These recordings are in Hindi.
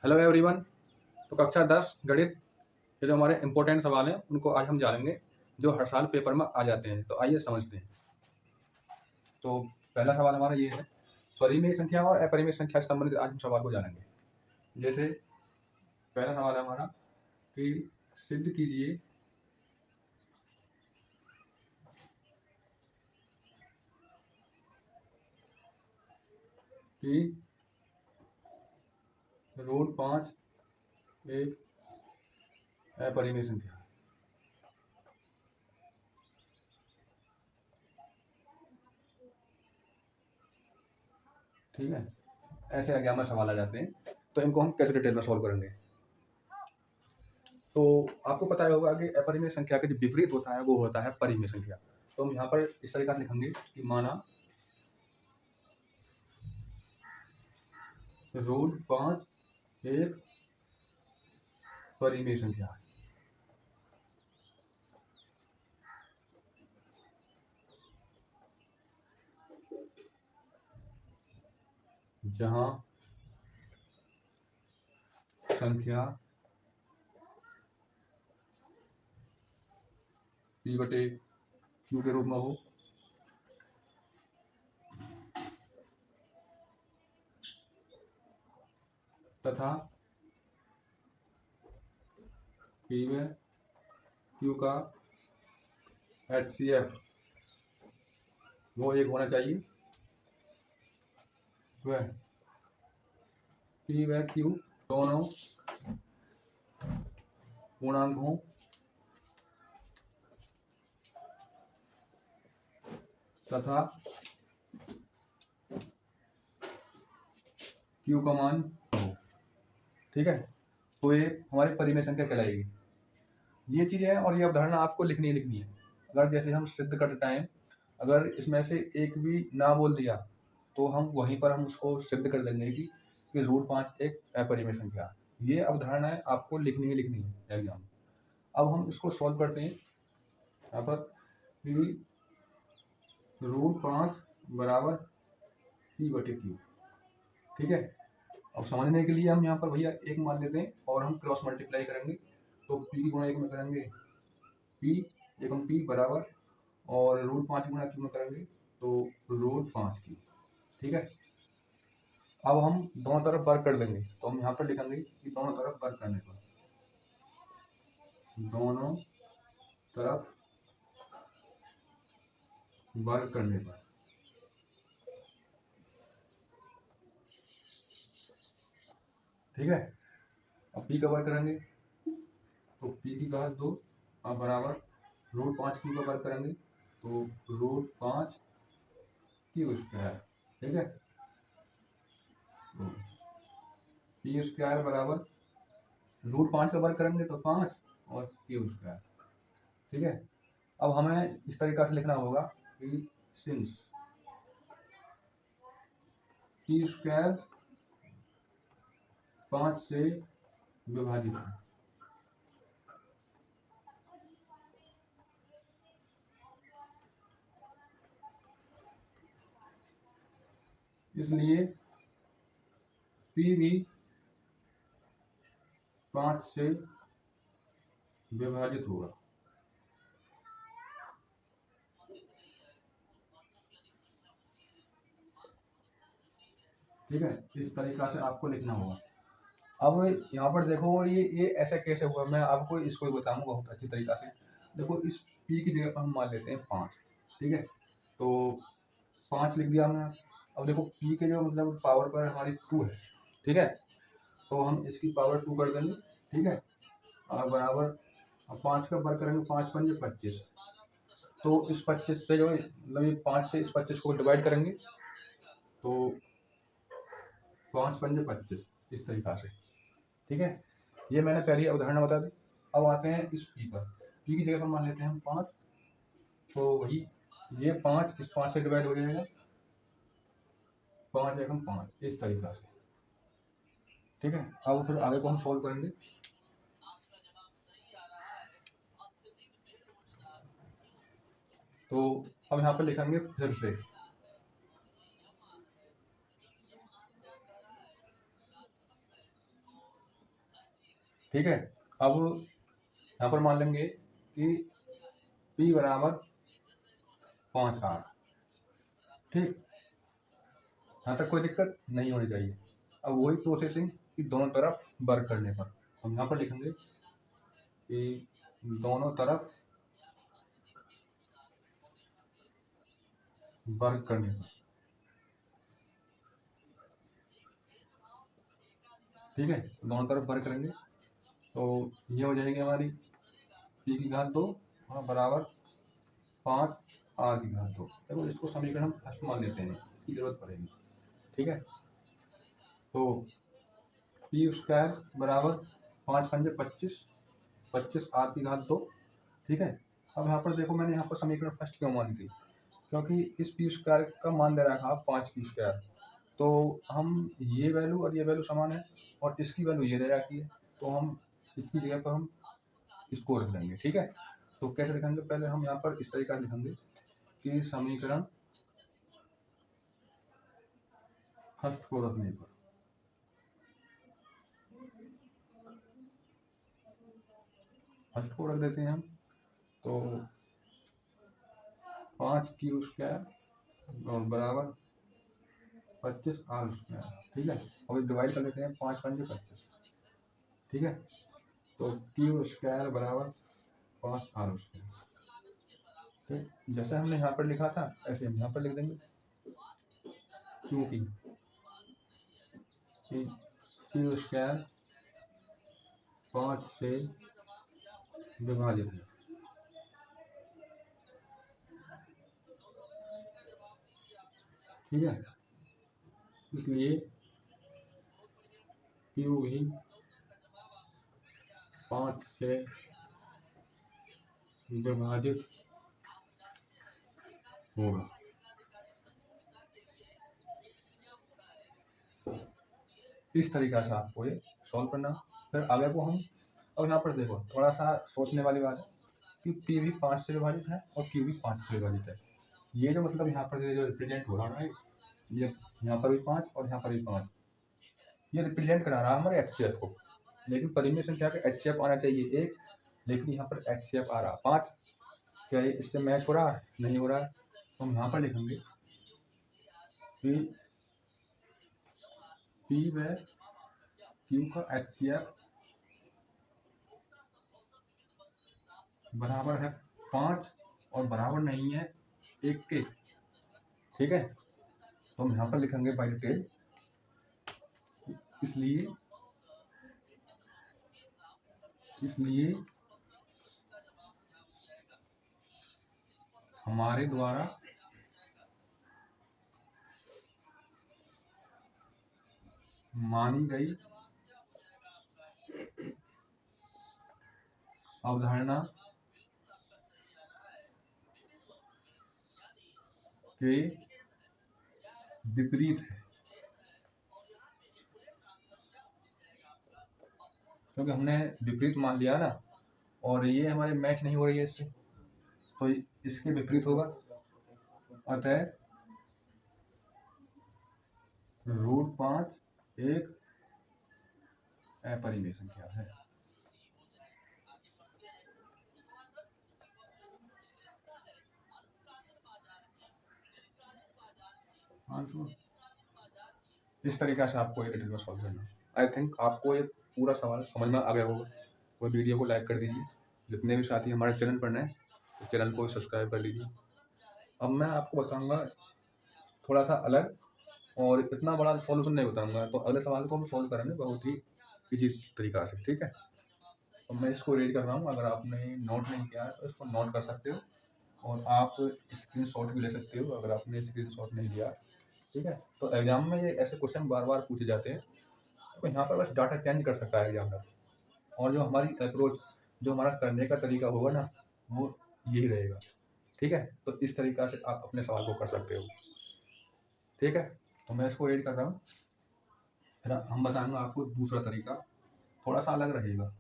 Hello everyone. तो कक्षा 10 गणित के जो हमारे इम्पोर्टेंट सवाल हैं उनको आज हम जानेंगे, जो हर साल पेपर में आ जाते हैं। तो आइए समझते हैं। तो पहला सवाल हमारा ये है, परिमेय संख्या और अपरिमेय संख्या से संबंधित आज हम सवाल को जानेंगे। जैसे पहला सवाल है हमारा कि सिद्ध कीजिए कि रूट 5 एक अपरिमेय संख्या है। ठीक है, ऐसे एग्जाम में सवाल आ जाते हैं, तो इनको हम कैसे डिटेल में सॉल्व करेंगे। तो आपको पता ही होगा कि अपरिमेय संख्या के जो विपरीत होता है वो होता है परिमेय संख्या। तो हम यहाँ पर इस तरीके से लिखेंगे कि माना रूट 5 एक परिमेय संख्या है। जहां संख्या p बटे q के रूप में हो तथा p में q का HCF वो एक होना चाहिए, वह p व q दोनों पूर्णांक हों तथा q का मान हो। ठीक है, तो ये हमारी परिमेय संख्या कहलाएगी। ये चीज़ है और ये अवधारणा आपको लिखनी है। अगर जैसे हम सिद्ध करते टाइम अगर इसमें से एक भी ना बोल दिया तो हम वहीं पर हम उसको सिद्ध कर देंगे कि रूट 5 एक अपरिमेय संख्या है। ये अवधारणाएं आपको लिखनी है एग्जाम। अब हम इसको सॉल्व करते हैं। यहाँ पर कि रूट 5 बराबर p बटे q। ठीक है, अब समझने के लिए हम यहाँ पर भैया एक मान लेते हैं और हम क्रॉस मल्टीप्लाई करेंगे। तो p की गुणा एक में करेंगे p एक हम p बराबर और रूट 5 गुणा q में करेंगे तो रूट 5 q। ठीक है, अब हम दोनों तरफ वर्ग कर देंगे। तो हम यहाँ पर लिखेंगे कि दोनों तरफ वर्ग करने पर दोनों तरफ वर्ग करने पर ठीक है, अब p का वर्ग करेंगे तो p की घात 2 अब बराबर रूट 5 q का वर्ग करेंगे तो रूट 5 q स्क्वायर। ठीक है, p स्क्वायर बराबर रूट 5 का वर्ग करेंगे तो 5 और q स्क्वायर। ठीक है, अब हमें इस तरीका से लिखना होगा कि सिंस q स्क्वायर 5 से विभाजित है इसलिए p भी 5 से विभाजित होगा। ठीक है, इस तरीका से आपको लिखना होगा। अब यहाँ पर देखो ये ऐसा कैसे हुआ, मैं आपको इसको बताऊंगा बहुत अच्छी तरीका से। देखो इस p की जगह पर हम मान लेते हैं 5। ठीक है, तो 5 लिख दिया हमने। अब देखो p के जो मतलब पावर पर हमारी 2 है। ठीक है, तो हम इसकी पावर 2 कर देंगे। ठीक है, और बराबर 5 का वर्ग करेंगे 5 पंजे 25। तो इस 25 से जो मतलब ये 5 से इस 25 को डिवाइड करेंगे तो 5 पंजे 25 इस तरीका से। ठीक है, ये मैंने पहली अवधारणा बता दी। अब आते हैं इस p पर। p की जगह पर मान लेते हैं हम 5, तो वही ये 5 इस 5 से डिवाइड हो जाएगा 5 एकम 5 इस तरीका से। ठीक है, अब फिर आगे को हम सॉल्व करेंगे। तो अब यहाँ पर लिखेंगे फिर से ठीक है। अब यहाँ पर मान लेंगे कि P बराबर 5R। ठीक, यहाँ तक कोई दिक्कत नहीं होनी चाहिए। अब वही प्रोसेसिंग कि दोनों तरफ वर्क करने पर हम यहाँ पर लिखेंगे कि दोनों तरफ वर्क करने पर। ठीक है, दोनों तरफ वर्क करेंगे तो ये हो जाएगी हमारी P की घात 2 और बराबर 5R की घात 2। देखो इसको समीकरण हम फर्स्ट मान लेते हैं, इसकी जरूरत पड़ेगी। ठीक है, तो P स्क्वायर बराबर 5 पंजे 25, 25R की घात 2। ठीक है, अब यहाँ पर देखो मैंने यहाँ पर समीकरण फर्स्ट क्यों मान ली, क्योंकि इस P स्क्वायर का मान दे रखा 5P स्क्वायर, तो हम ये वैल्यू और ये वैल्यू समान है और इसकी वैल्यू ये दे रखी है, तो हम इसकी जगह पर हम इसको रख देंगे। ठीक है, तो कैसे लिखेंगे, पहले हम यहाँ पर इस तरीका से लिखेंगे कि समीकरण फर्स्ट को रखने पर फर्स्ट को रख देते हैं हम, तो 5Q स्क्वायर और बराबर 25R स्क्वायर। ठीक है, और डिवाइड कर लेते हैं 5 पंजे 25। ठीक है, तो Q स्क्वायर बराबर 5R स्क्वायर। ठीक, जैसे हमने यहाँ पर लिखा था ऐसे हम यहाँ पर लिख देंगे, क्योंकि Q स्क्वायर 5 से विभाजित है। ठीक है, इसलिए Q भी 5 से विभाजित होगा। इस तरीका से आपको ये सॉल्व करना। फिर आगे को हम, अब यहाँ पर देखो थोड़ा सा सोचने वाली बात है कि P भी 5 से विभाजित है और Q भी 5 से विभाजित है। ये जो मतलब यहाँ पर जो रिप्रेजेंट हो रहा है, ये यहाँ पर भी 5 और यहाँ पर भी 5, ये रिप्रेजेंट करा रहा है हमारे HCF को, लेकिन परिमेय संख्या का HCF आना चाहिए 1, लेकिन यहाँ पर HCF आ रहा 5। क्या ये इससे मैच हो रहा है? नहीं हो रहा है, तो हम यहाँ पर लिखेंगे कि P व Q का HCF बराबर है 5 और बराबर नहीं है 1 के। ठीक है, तो हम यहाँ पर लिखेंगे बाई डिटेल, इसलिए हमारे द्वारा मानी गई अवधारणा के विपरीत है, क्योंकि हमने विपरीत मान लिया ना, और ये हमारे मैच नहीं हो रही है इससे, तो इसके विपरीत होगा। अतः √5 एक अपरिमेय संख्या है। इस तरीका से आपको ये डिटेल में सॉल्व करना। आई थिंक आपको ये पूरा सवाल समझ में आ गया होगा। तो वीडियो को लाइक कर दीजिए, जितने भी साथी हमारे चैनल पर नए तो चैनल को सब्सक्राइब कर लीजिए। अब मैं आपको बताऊंगा थोड़ा सा अलग, और इतना बड़ा सॉल्यूशन नहीं बताऊंगा, तो अगले सवाल को हम सॉल्व करेंगे बहुत ही इजी तरीका से। ठीक है, तो मैं इसको रेज कर रहा हूँ, अगर आपने नोट नहीं किया है तो इसको नोट कर सकते हो, और आप स्क्रीनशॉट भी ले सकते हो अगर आपने स्क्रीनशॉट नहीं लिया। ठीक है, तो एग्जाम में ये ऐसे क्वेश्चन बार बार पूछे जाते हैं, तो यहाँ पर बस डाटा चेंज कर सकता है एग्जामिनर, और जो हमारी अप्रोच, जो हमारा करने का तरीका होगा ना, वो यही रहेगा। ठीक है, तो इस तरीका से आप अपने सवाल को कर सकते हो। ठीक है, तो मैं इसको रेड कर रहा हूँ, फिर हम बताऊंगा आपको दूसरा तरीका, थोड़ा सा अलग रहेगा।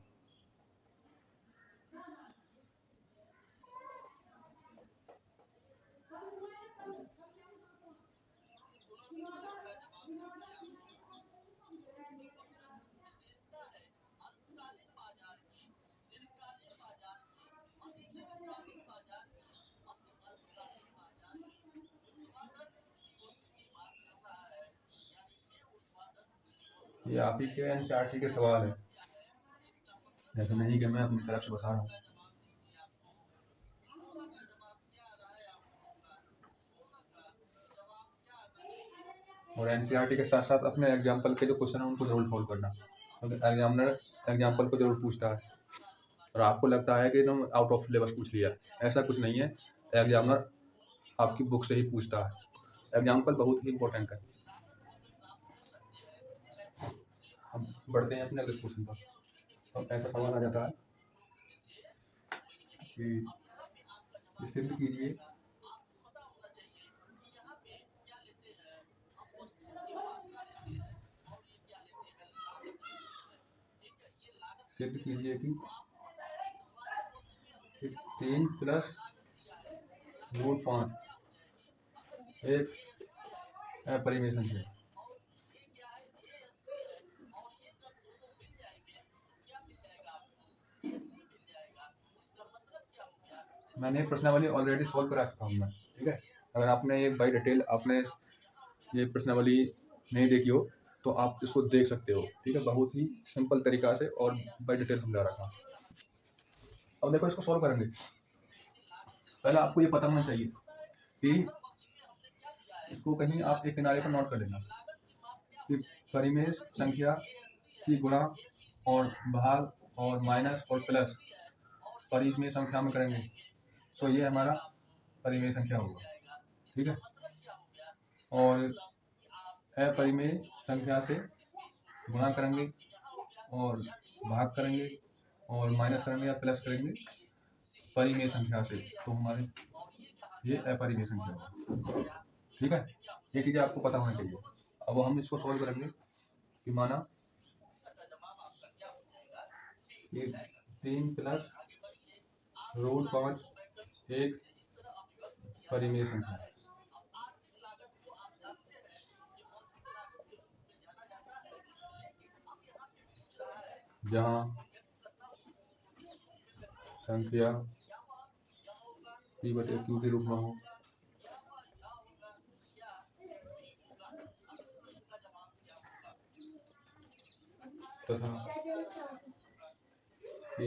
ये आप ही के एनसीईआरटी के सवाल है, ऐसा नहीं कि मैं अपनी तरफ से बता रहा हूँ। और एनसीईआरटी के साथ साथ अपने एग्जाम्पल के जो क्वेश्चन है उनको जरूर सॉल्व करना, क्योंकि एग्जामिनर एग्जाम्पल को जरूर पूछता है और आपको लगता है कि एकदम आउट ऑफ सिलेबस पूछ लिया, ऐसा कुछ नहीं है। एग्जामिनर आपकी बुक से ही पूछता है, एग्जाम्पल बहुत ही इंपॉर्टेंट है। हम बढ़ते हैं अपने अगले क्वेश्चन पर। तो ऐसा सवाल आ जाता है कि सिद्ध कीजिए सिद्ध कीजिए कि 3 प्लस रूट 5 एक अपरिमेय संख्या। मैंने प्रश्नावली ऑलरेडी सॉल्व करा चुका हूँ मैं, ठीक है। अगर आपने ये बाई डिटेल आपने ये प्रश्नावली नहीं देखी हो तो आप इसको देख सकते हो, ठीक है। बहुत ही सिंपल तरीका से और बाई डिटेल समझा रखा। अब देखो इसको सॉल्व करेंगे, पहले आपको ये पता होना चाहिए कि इसको कहीं आप एक किनारे पर नोट कर लेना कि परिमेय संख्या की गुणा और भाग और माइनस और प्लस परिमेय संख्या में करेंगे तो ये हमारा परिमेय संख्या होगा, ठीक है। और अपरिमेय संख्या से गुणा करेंगे और भाग करेंगे और माइनस करेंगे या प्लस करेंगे परिमेय संख्या से, तो हमारे ये अपरिमेय संख्या होगा, ठीक है। ये चीज़ें आपको पता होनी चाहिए। अब हम इसको सॉल्व करेंगे कि माना ये 3 प्लस रूट 5 एक परिमेय संख्या है। जहाँ संख्या p/q के रूप में हो तथा p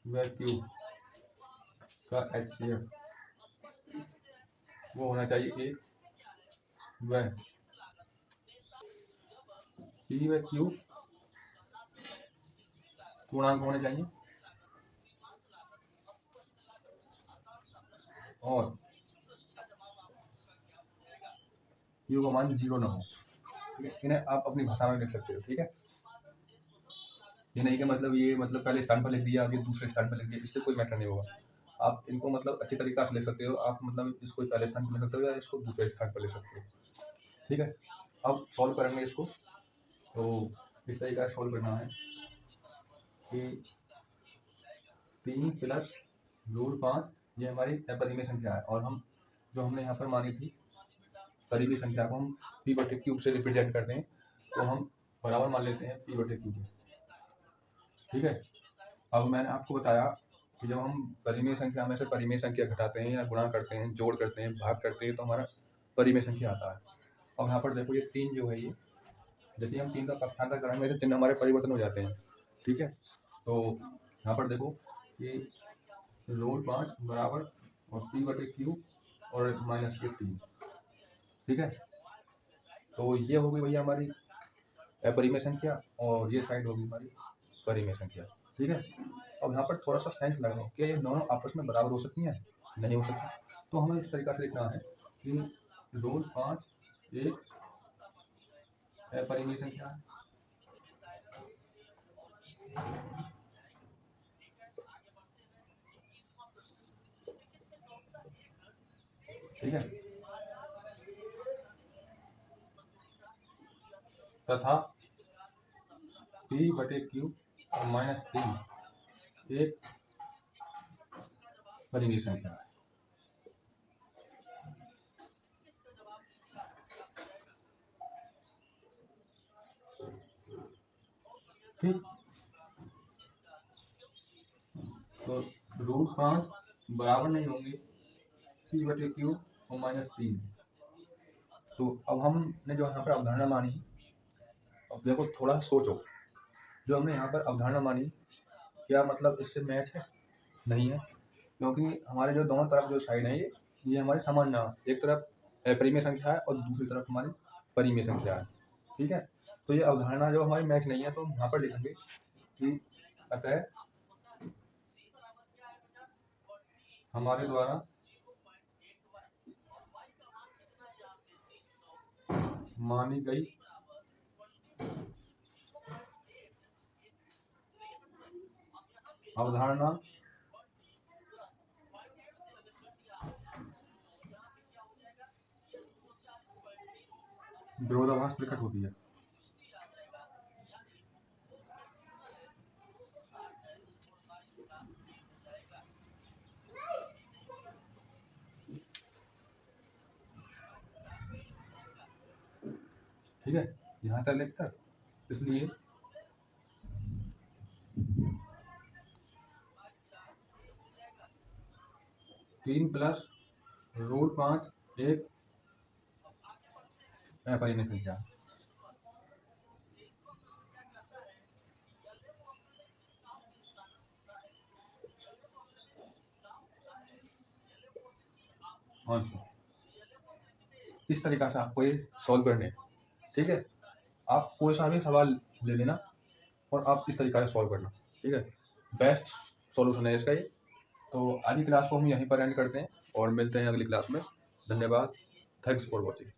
व q का HCF वो होना चाहिए एक व p व q पूर्णांक होने चाहिए और q का मान 0 ना हो, ठीक है। इन्हें आप अपनी भाषा में लिख सकते हो, ठीक है। ये नहीं कि मतलब ये मतलब पहले स्थान पर लिख दिया अब ये दूसरे स्थान पर लिख दिया, इससे कोई मैटर नहीं होगा। आप इनको मतलब अच्छी तरीका से लिख सकते हो, आप मतलब इसको पहले स्थान पर लिख सकते हो या इसको दूसरे स्थान पर लिख सकते हो, ठीक है। अब सॉल्व करेंगे इसको, तो इस तरीका से सॉल्व करना है कि 3 प्लस रूट 5 ये हमारी अपरिमेय संख्या है और हम जो हमने यहाँ पर मानी थी परिमेय संख्या को हम p/q से रिप्रेजेंट करते हैं, तो हम बराबर मान लेते हैं p/q के, ठीक है। अब मैंने आपको बताया कि जब हम परिमेय संख्या में से परिमेय संख्या घटाते हैं या गुणा करते हैं, जोड़ करते हैं, भाग करते हैं तो हमारा परिमेय संख्या आता है। अब यहाँ पर देखो ये 3 जो है ये जैसे हम 3 का पक्षांतर कराएंगे तो चिन्ह हमारे परिवर्तन हो जाते हैं, ठीक है। तो यहाँ पर देखो ये रूट 5 बराबर और p/q और माइनस के 3, ठीक है। तो ये हो गई भैया हमारी अपरिमेय संख्या और ये साइड होगी हमारी परिमेय संख्या, ठीक है। अब यहाँ पर थोड़ा सा साइंस लगाओ, क्या ये दोनों आपस में बराबर हो सकती हैं? नहीं हो सकती। तो हमें इस तरीका से लिखना है कि रूट 5 एक अपरिमेय संख्या है, ठीक है, तथा p/q और माइनस 3 एक परिमेय संख्या है, ठीक। तो रूट 5 बराबर नहीं होंगे p/q और माइनस 3, तो अब हमने जो यहाँ पर अवधारणा मानी, अब देखो थोड़ा सोचो, जो हमने यहाँ पर अवधारणा मानी, क्या मतलब इससे मैच है? नहीं है, क्योंकि हमारे जो दोनों तरफ जो साइड है ये हमारे समान ना, एक तरफ परिमेय संख्या है और दूसरी तरफ हमारी परिमेय संख्या है। ठीक है, तो ये अवधारणा जो हमारी मैच नहीं है, तो हम यहाँ पर लिखेंगे कि अतः हमारे द्वारा मानी गई अवधारणा विरोधाभास प्रकट होती है। ठीक है, यहाँ तक लिखकर इसलिए 3 प्लस रूट 5 एक अपरिमेय संख्या। अच्छा, इस तरीका से आपको ये सॉल्व करने हैं। ठीक है, आप कोई सा भी सवाल ले लेना और आप इस तरीका से सॉल्व करना। ठीक है, बेस्ट सॉल्यूशन है इसका ये। तो आज की क्लास को हम यहीं पर एंड करते हैं और मिलते हैं अगली क्लास में। धन्यवाद, थैंक्स फॉर वॉचिंग।